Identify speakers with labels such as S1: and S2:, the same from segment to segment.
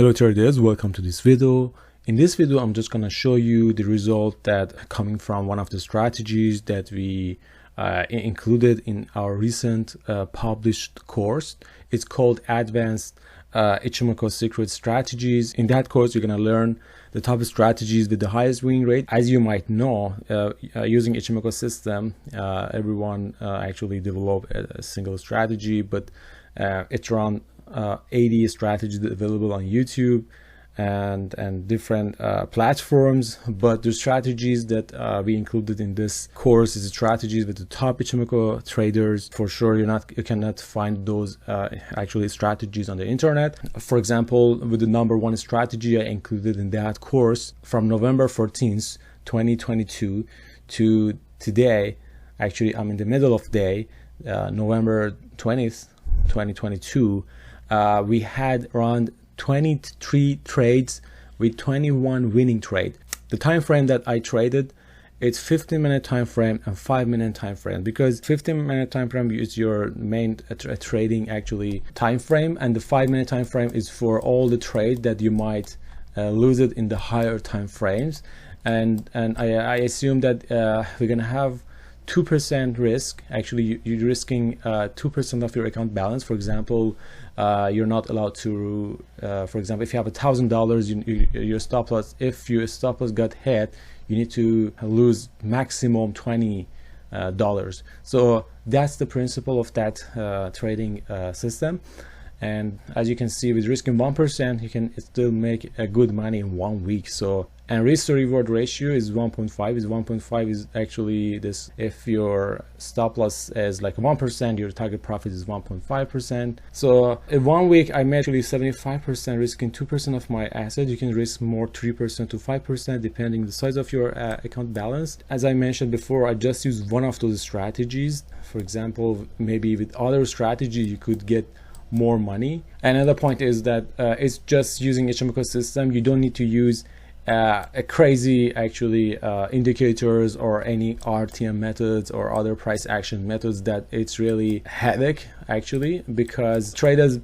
S1: Hello traders, welcome to this video. In this video I'm just going to show you the result that coming from one of the strategies that we included in our recent published course. It's called Advanced Ichimoku Secret Strategies. In that course you're going to learn the top strategies with the highest winning rate. As you might know, using Ichimoku system, everyone actually develop a single strategy, but it's around 80 strategies available on YouTube and different platforms. But the strategies that we included in this course is strategies with the top Ichimoku traders. For sure you cannot find those actually strategies on the internet. For example, with the #1 strategy I included in that course from November 14th 2022 to today, actually I'm in the middle of day, November 20th 2022, we had around 23 trades with 21 winning trade. The time frame that I traded, it's 15-minute time frame and 5-minute time frame, because 15-minute time frame is your main trading actually time frame, and the 5-minute time frame is for all the trade that you might lose it in the higher time frames. And I assume that we're gonna have 2% risk. Actually you're risking 2% of your account balance. For example, you're not allowed to for example, if you have $1,000, your stop loss, if your stop loss got hit, you need to lose maximum $20. So that's the principle of that trading system. And as you can see, with risking 1%, you can still make a good money in 1 week. So, and risk to reward ratio is 1.5. Is 1.5 is actually this: if your stop loss is like 1%, your target profit is 1.5%. So in 1 week I made actually 75%, risking 2% of my asset. You can risk more, 3% to 5%, depending the size of your account balance. As I mentioned before, I just used one of those strategies. For example, maybe with other strategy you could get more money. Another point is that it's just using Ichimoku system. You don't need to use a crazy actually indicators or any RTM methods or other price action methods that it's really headache actually, because traders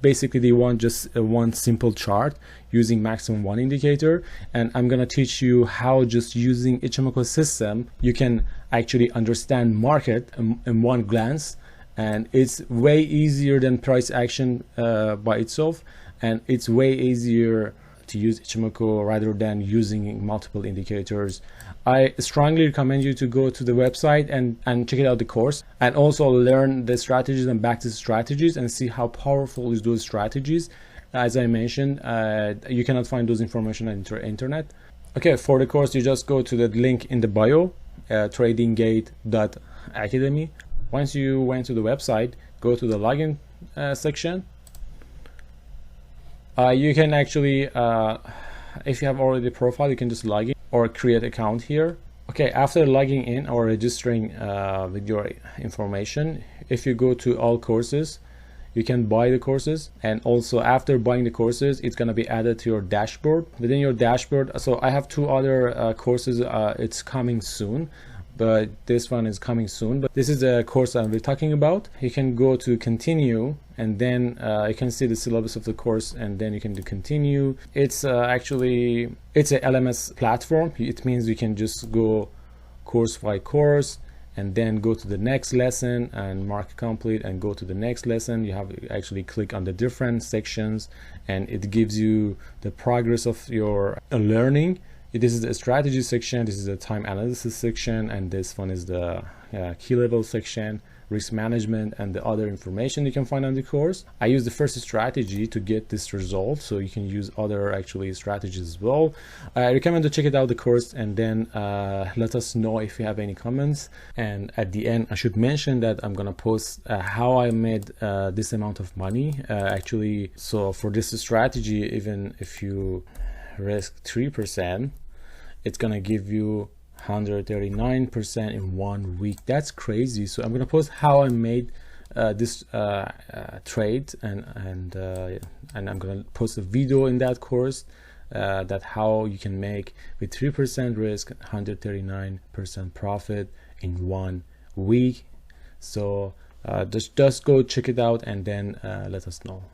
S1: basically they want just one simple chart using maximum one indicator. And I'm gonna teach you how just using Ichimoku system you can actually understand market in one glance. And it's way easier than price action by itself, and it's way easier to use Ichimoku rather than using multiple indicators. I strongly recommend you to go to the website and check it out, the course, and also learn the strategies and back to strategies and see how powerful is those strategies. As I mentioned, you cannot find those information on the internet. Okay, for the course you just go to the link in the bio, tradinggate.academy. Once you went to the website, go to the login section. You can actually, if you have already a profile, you can just log in or create account here. Okay, after logging in or registering with your information, if you go to all courses, you can buy the courses, and also after buying the courses it's going to be added to your dashboard. Within your dashboard, so I have 2 other courses, it's coming soon, but this one is coming soon. But this is the course I'll be talking about. You can go to continue, and then you can see the syllabus of the course, and then you can do continue. It's actually, it's a LMS platform. It means you can just go course by course and then go to the next lesson and mark complete and go to the next lesson. You have to actually click on the different sections and it gives you the progress of your learning. This is the strategy section, this is the time analysis section, and this one is the key level section, risk management, and the other information you can find on the course. I use the first strategy to get this result, so you can use other actually strategies as well. I recommend to check it out, the course, and then let us know if you have any comments. And at the end I should mention that I'm gonna post how I made this amount of money actually. So for this strategy, even if you risk 3%, it's gonna give you 139% in 1 week. That's crazy. So I'm gonna post how I made this trade, and I'm gonna post a video in that course that how you can make with 3% risk 139% profit in 1 week. So just go check it out and then let us know.